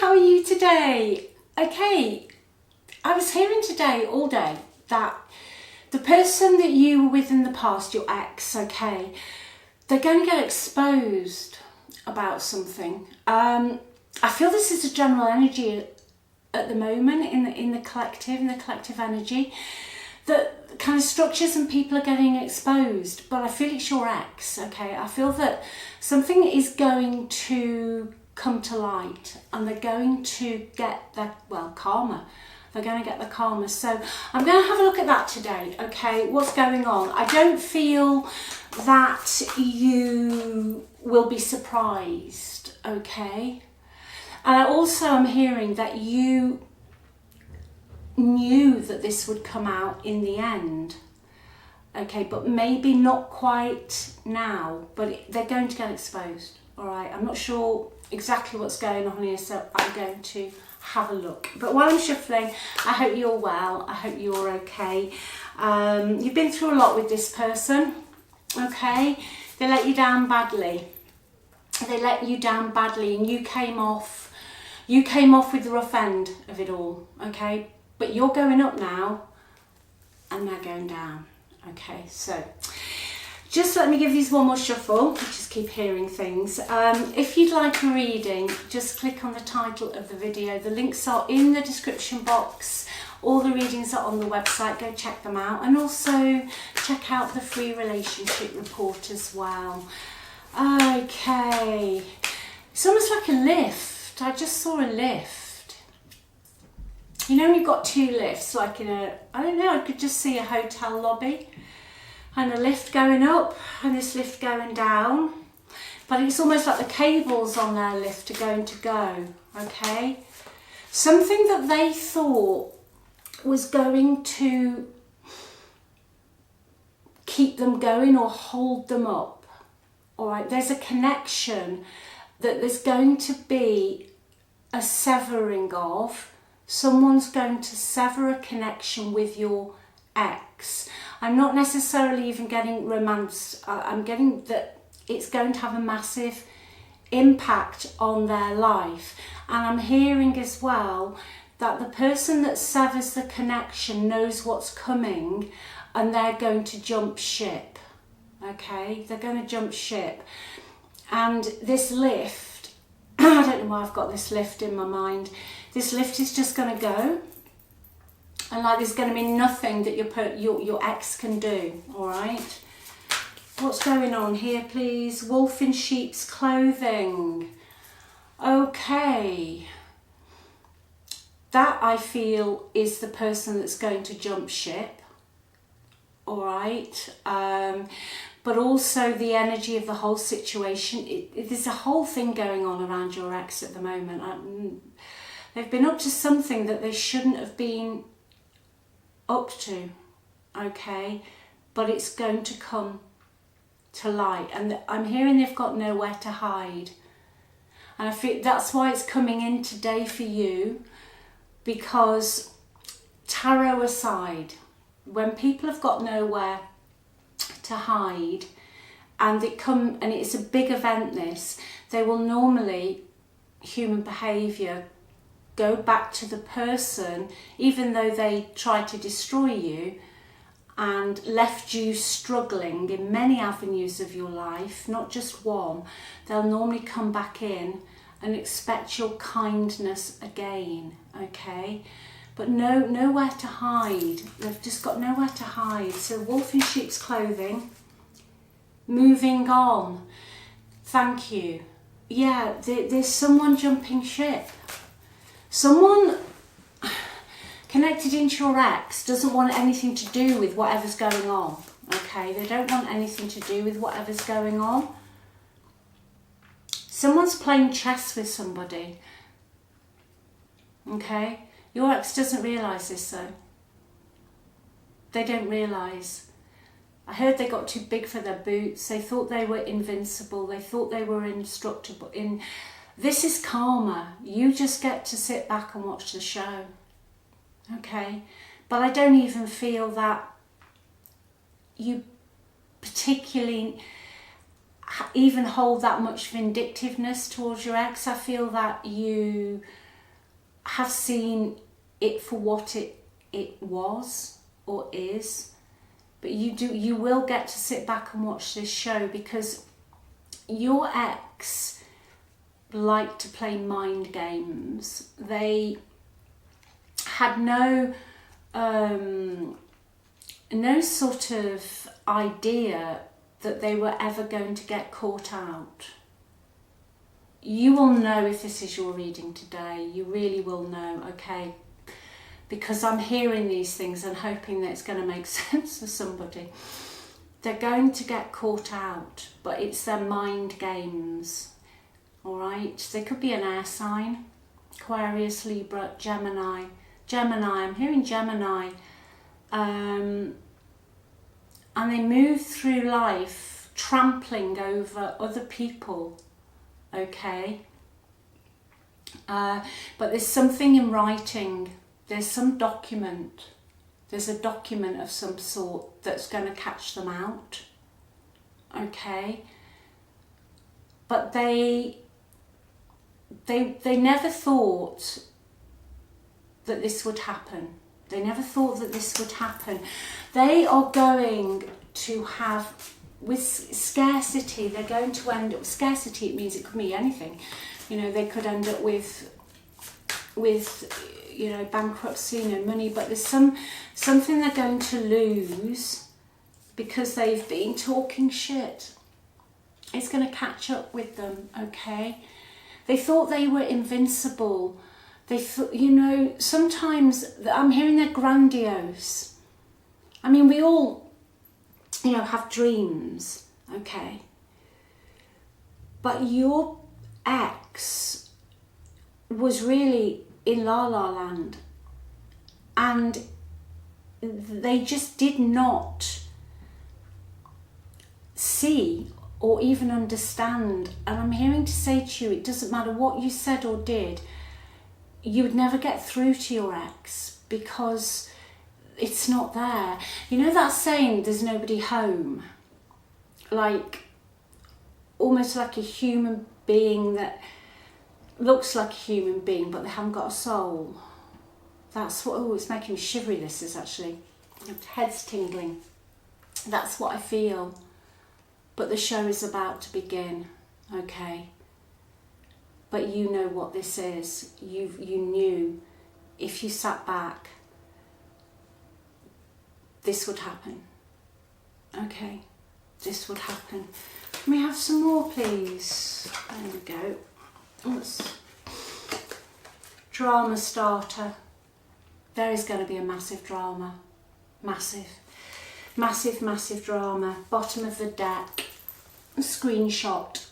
how are you today? Okay, I was hearing today all day that the person that you were with in the past, your ex, okay, they're going to get exposed about something. I feel this is a general energy at the moment in the collective energy, that kind of structures and people are getting exposed, but I feel it's your ex, okay? I feel that something is going to come to light and they're going to get their, well, karma. They're going to get the karma. So I'm going to have a look at that today, okay? What's going on? I don't feel that you will be surprised, okay? And I also am hearing that you knew that this would come out in the end, okay, but maybe not quite now, but they're going to get exposed, all right? I'm not sure exactly what's going on here, so I'm going to have a look. But while I'm shuffling, I hope you're well, I hope you're okay. You've been through a lot with this person, okay? They let you down badly. They let you down badly, and you came off with the rough end of it all, okay? But you're going up now and they're going down, okay? So just let me give these one more shuffle. I just keep hearing things. If you'd like a reading, just click on the title of the video. The links are in the description box. All the readings are on the website. Go check them out. And also check out the free relationship report as well. Okay. It's almost like a lift. I just saw a lift. You know when you've got two lifts, like in a, I don't know, I could just see a hotel lobby and a lift going up and this lift going down. But it's almost like the cables on their lift are going to go, okay? Something that they thought was going to keep them going or hold them up, all right? There's a connection that there's going to be a severing of. Someone's going to sever a connection with your ex. I'm not necessarily even getting romance. I'm getting that it's going to have a massive impact on their life. And I'm hearing as well that the person that severs the connection knows what's coming and they're going to jump ship. Okay? They're going to jump ship. And this lift, I don't know why I've got this lift in my mind. This lift is just going to go, and like there's going to be nothing that your ex can do, all right? What's going on here, please? Wolf in sheep's clothing. Okay. That, I feel, is the person that's going to jump ship, all right? But also the energy of the whole situation. There's a whole thing going on around your ex at the moment. They've been up to something that they shouldn't have been up to, okay? But it's going to come to light. And I'm hearing they've got nowhere to hide. And I feel that's why it's coming in today for you, because tarot aside, when people have got nowhere to hide and it's a big event, they will normally, human behaviour, go back to the person, even though they tried to destroy you and left you struggling in many avenues of your life, not just one. They'll normally come back in and expect your kindness again, okay? But nowhere to hide. They've just got nowhere to hide. So wolf in sheep's clothing. Moving on. Thank you. Yeah, there's someone jumping ship. Someone connected into your ex doesn't want anything to do with whatever's going on, okay? They don't want anything to do with whatever's going on. Someone's playing chess with somebody, okay? Your ex doesn't realise this though. They don't realise. I heard they got too big for their boots. They thought they were invincible. They thought they were indestructible. This is karma. You just get to sit back and watch the show. Okay? But I don't even feel that you particularly even hold that much vindictiveness towards your ex. I feel that you have seen it for what it was or is. But you will get to sit back and watch this show, because your ex like to play mind games. They had no sort of idea that they were ever going to get caught out. You will know if this is your reading today. You really will know, okay? Because I'm hearing these things and hoping that it's going to make sense for somebody. They're going to get caught out, but it's their mind games, all right? They could be an air sign, Aquarius, Libra, Gemini. I'm hearing Gemini. And they move through life trampling over other people, okay? But there's something in writing. There's some document. There's a document of some sort that's going to catch them out, okay? But they never thought that this would happen. They never thought that this would happen. They are going to have, with scarcity, they're going to end up, scarcity, it means it could be anything. You know, they could end up with you know, bankruptcy, no money, but there's something they're going to lose because they've been talking shit. It's going to catch up with them, okay? They thought they were invincible. They thought, you know, sometimes I'm hearing they're grandiose. I mean, we all, you know, have dreams, okay? But your ex was really in La La Land, and they just did not see or even understand. And I'm hearing to say to you, it doesn't matter what you said or did, you would never get through to your ex because it's not there. You know that saying, there's nobody home? Like, almost like a human being that looks like a human being, but they haven't got a soul. That's what, oh, it's making me shivery, this is actually. My head's tingling. That's what I feel. But the show is about to begin, okay? But you know what this is. You knew if you sat back, this would happen. Okay, this would happen. Can we have some more, please? There we go. Drama starter. There is going to be a massive drama. Massive drama. Bottom of the deck. Screenshot.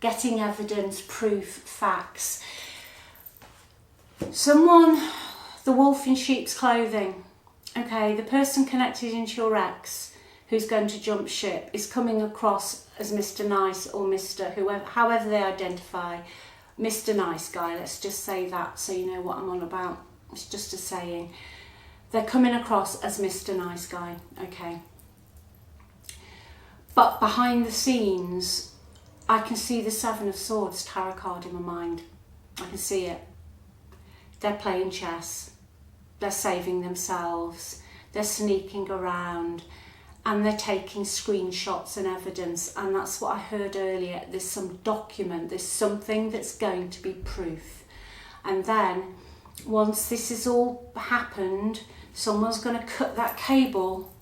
Getting evidence, proof, facts. Someone, the wolf in sheep's clothing. Okay, the person connected into your ex who's going to jump ship is coming across as Mr. Nice or Mr. whoever, however they identify. Mr. Nice Guy, let's just say that so you know what I'm on about. It's just a saying. They're coming across as Mr. Nice Guy, okay. But behind the scenes, I can see the Seven of Swords tarot card in my mind. I can see it. They're playing chess. They're saving themselves. They're sneaking around. And they're taking screenshots and evidence. And that's what I heard earlier. There's some document. There's something that's going to be proof. And then, once this has all happened, someone's going to cut that cable.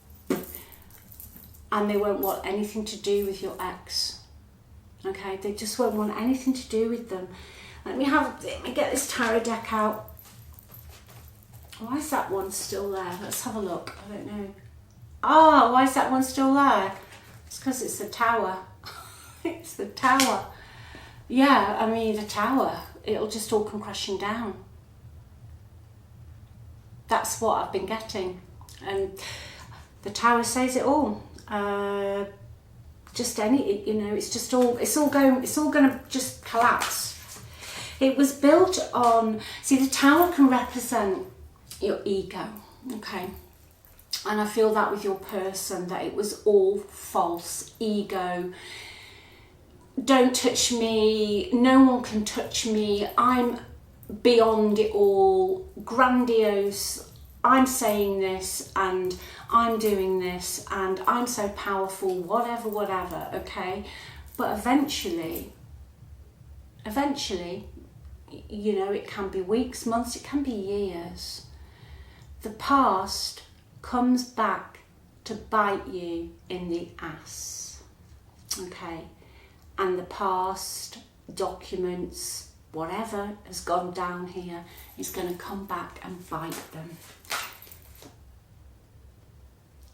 And they won't want anything to do with your ex. Okay, they just won't want anything to do with them. Let me get this tarot deck out. Why is that one still there? Let's have a look. I don't know. Oh, why is that one still there? It's because it's the Tower. It's the Tower. Yeah, I mean, the Tower. It'll just all come crashing down. That's what I've been getting. And the Tower says it all. Just any, you know, it's all going to just collapse. It was built on, see, the Tower can represent your ego, okay? And I feel that with your person, that it was all false ego. Don't touch me, no one can touch me, I'm beyond it all, grandiose, I'm saying this and I'm doing this and I'm so powerful, whatever, okay? But eventually, you know, it can be weeks, months, it can be years. The past comes back to bite you in the ass, okay? And the past documents, whatever has gone down here, is going to come back and bite them.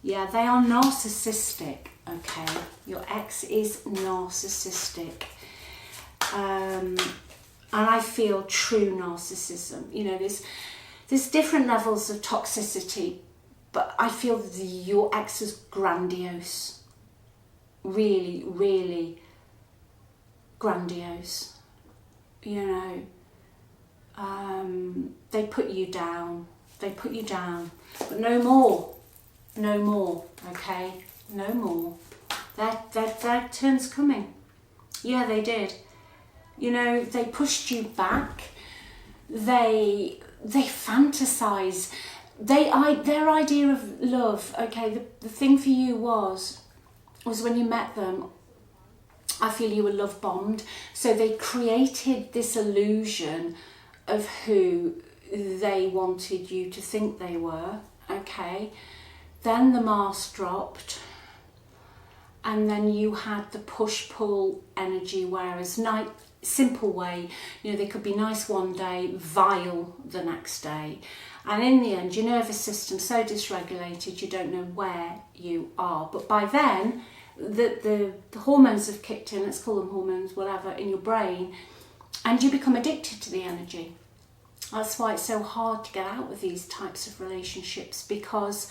Yeah, they are narcissistic, okay? Your ex is narcissistic. And I feel true narcissism. You know, there's different levels of toxicity, but I feel your ex is grandiose. Really, really grandiose. You know, they put you down, but no more, okay, no more. Their turn's coming. Yeah, they did. You know, they pushed you back, they fantasize, their idea of love, okay, the thing for you was when you met them, I feel you were love bombed. So they created this illusion of who they wanted you to think they were, okay? Then the mask dropped, and then you had the push-pull energy, whereas simple way, you know, they could be nice one day, vile the next day. And in the end, your nervous system's so dysregulated, you don't know where you are. But by then, the hormones have kicked in, let's call them hormones, whatever, in your brain, and you become addicted to the energy. That's why it's so hard to get out of these types of relationships, because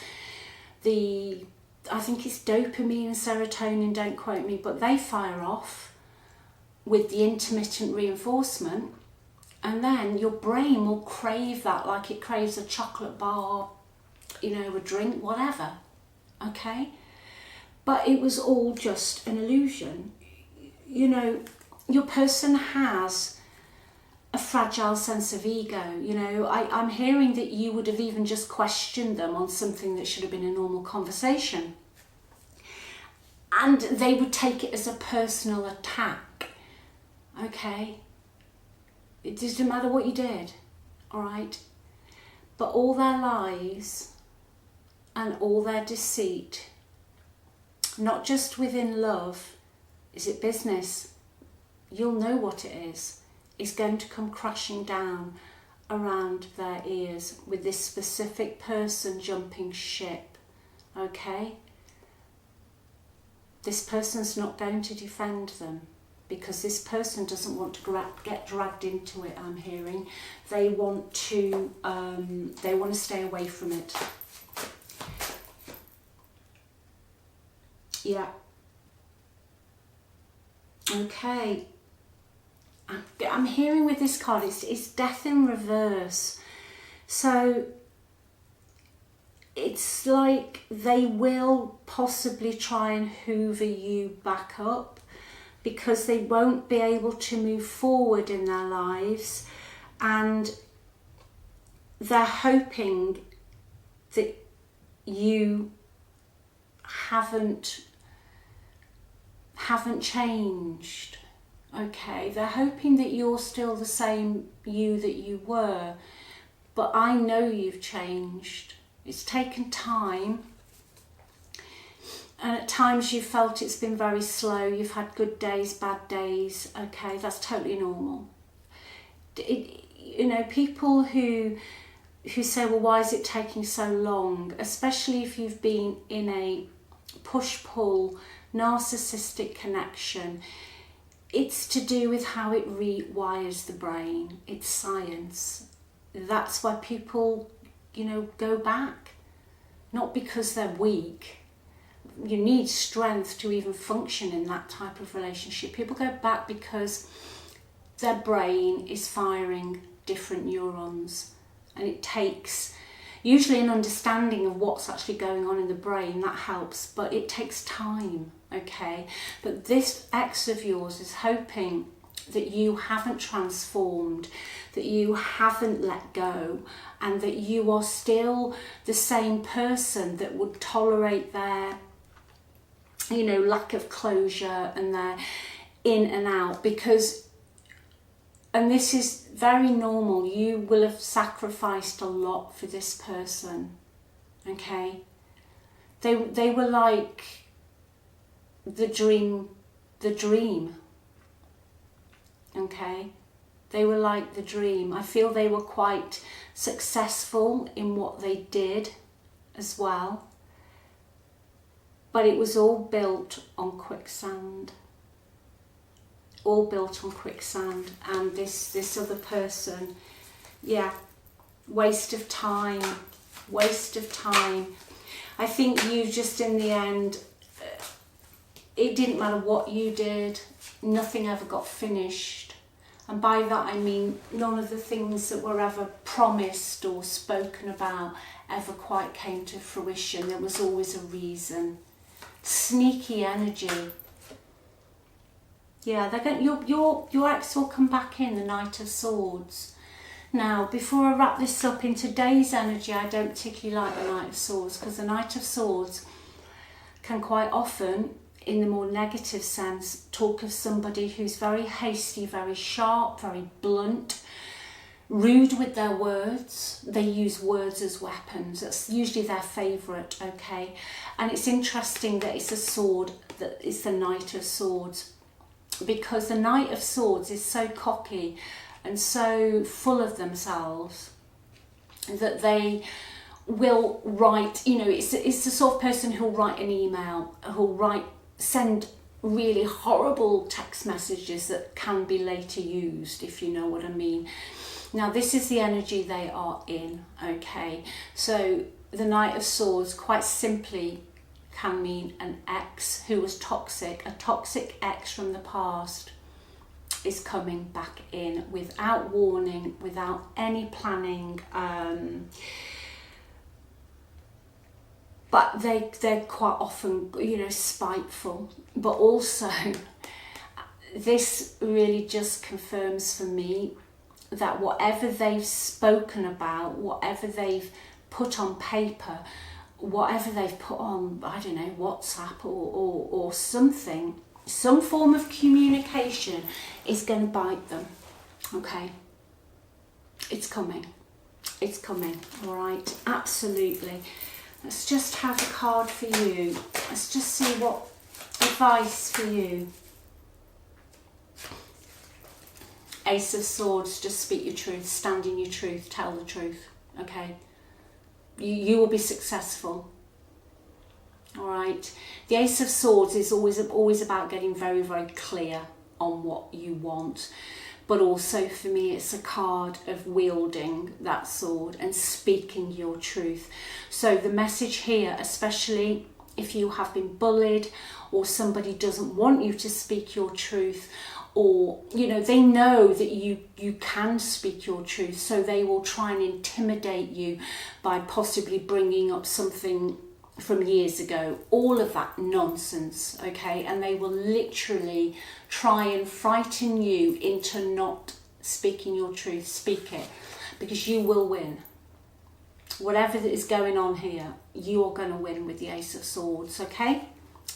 I think it's dopamine and serotonin, don't quote me, but they fire off with the intermittent reinforcement, and then your brain will crave that like it craves a chocolate bar, you know, a drink, whatever, okay? But it was all just an illusion. You know, your person has a fragile sense of ego. You know, I'm hearing that you would have even just questioned them on something that should have been a normal conversation. And they would take it as a personal attack, okay? It doesn't matter what you did, all right? But all their lies and all their deceit, not just within love, is it business? You'll know what it is going to come crashing down around their ears with this specific person jumping ship, okay? This person's not going to defend them, because this person doesn't want to get dragged into it, I'm hearing. They want to stay away from it. Yeah. Okay. I'm hearing with this card, it's death in reverse. So it's like they will possibly try and hoover you back up, because they won't be able to move forward in their lives, and they're hoping that you haven't changed, okay? They're hoping that you're still the same you that you were, but I know you've changed. It's taken time, and at times you've felt it's been very slow. You've had good days, bad days, okay? That's totally normal. You know, people who say, well, why is it taking so long? Especially if you've been in a push-pull, narcissistic connection, it's to do with how it rewires the brain. It's science. That's why people, you know, go back. Not because they're weak. You need strength to even function in that type of relationship. People go back because their brain is firing different neurons, and it takes usually an understanding of what's actually going on in the brain. That helps, but it takes time, okay? But this ex of yours is hoping that you haven't transformed, that you haven't let go, and that you are still the same person that would tolerate their, you know, lack of closure and their in and out. Because, and this is very normal, you will have sacrificed a lot for this person, okay? They were like the dream, okay? They were like the dream. I feel they were quite successful in what they did as well. But it was all built on quicksand. All built on quicksand. And this other person, yeah, waste of time. Waste of time. I think you just, in the end, it didn't matter what you did, nothing ever got finished. And by that I mean none of the things that were ever promised or spoken about ever quite came to fruition. There was always a reason. Sneaky energy. Yeah, they're going, your ex will come back in, the Knight of Swords. Now, before I wrap this up, in today's energy, I don't particularly like the Knight of Swords, because the Knight of Swords can quite often, in the more negative sense, talk of somebody who's very hasty, very sharp, very blunt, rude with their words. They use words as weapons. That's usually their favourite, okay? And it's interesting that it's a sword, that it's the Knight of Swords, because the Knight of Swords is so cocky and so full of themselves that they will write, you know, it's the sort of person who'll write an email, send really horrible text messages that can be later used, if you know what I mean. Now, this is the energy they are in, okay? So the Knight of Swords, quite simply, can mean an ex who was toxic. A toxic ex from the past is coming back in without warning, without any planning. But they're quite often, you know, spiteful. But also, this really just confirms for me that whatever they've spoken about, whatever they've put on paper, whatever they've put on, I don't know, WhatsApp or something, some form of communication is going to bite them, okay? It's coming. It's coming, all right? Absolutely. Let's just have a card for you. Let's just see what advice for you. Ace of Swords, just speak your truth, stand in your truth, tell the truth, okay? You will be successful, all right? The Ace of Swords is always about getting very, very clear on what you want. But also for me, it's a card of wielding that sword and speaking your truth. So the message here, especially if you have been bullied or somebody doesn't want you to speak your truth, or, you know, they know that you can speak your truth, so they will try and intimidate you by possibly bringing up something from years ago, all of that nonsense, okay? And they will literally try and frighten you into not speaking your truth. Speak it, because you will win. Whatever is going on here, you are going to win with the Ace of Swords, okay?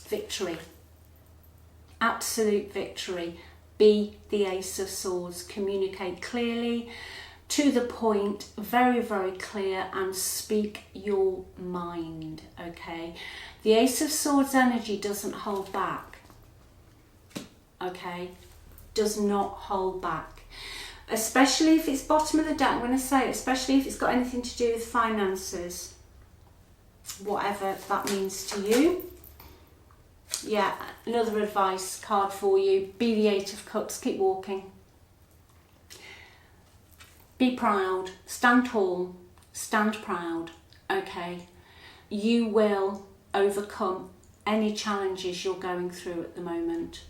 Victory. Absolute victory. Be the Ace of Swords. Communicate clearly, to the point, very, very clear, and speak your mind, okay? The Ace of Swords energy doesn't hold back, okay? Does not hold back. Especially if it's bottom of the deck, I'm going to say, especially if it's got anything to do with finances, whatever that means to you. Yeah, another advice card for you. Be the Eight of Cups. Keep walking. Be proud. Stand tall. Stand proud. Okay. You will overcome any challenges you're going through at the moment.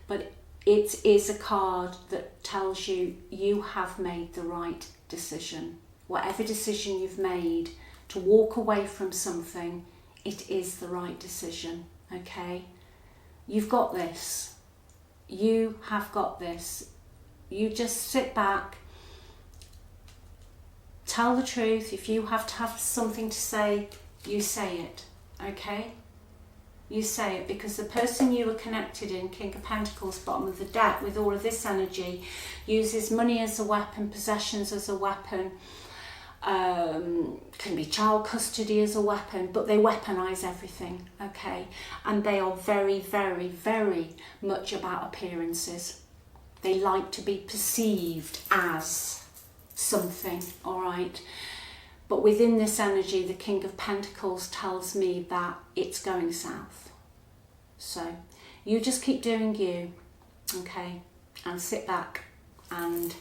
But it is a card that tells you you have made the right decision. Whatever decision you've made to walk away from something, it is the right decision. Okay? You've got this. You have got this. You just sit back tell the truth. If you have to have something to say, you say it, okay? You say it, because the person you were connected in, King of Pentacles, bottom of the deck, with all of this energy, uses money as a weapon, possessions as a weapon, can be child custody as a weapon, but they weaponize everything, okay? And they are very, very, very much about appearances. They like to be perceived as something, all right? But within this energy, the King of Pentacles tells me that it's going south. So you just keep doing you, okay? And sit back and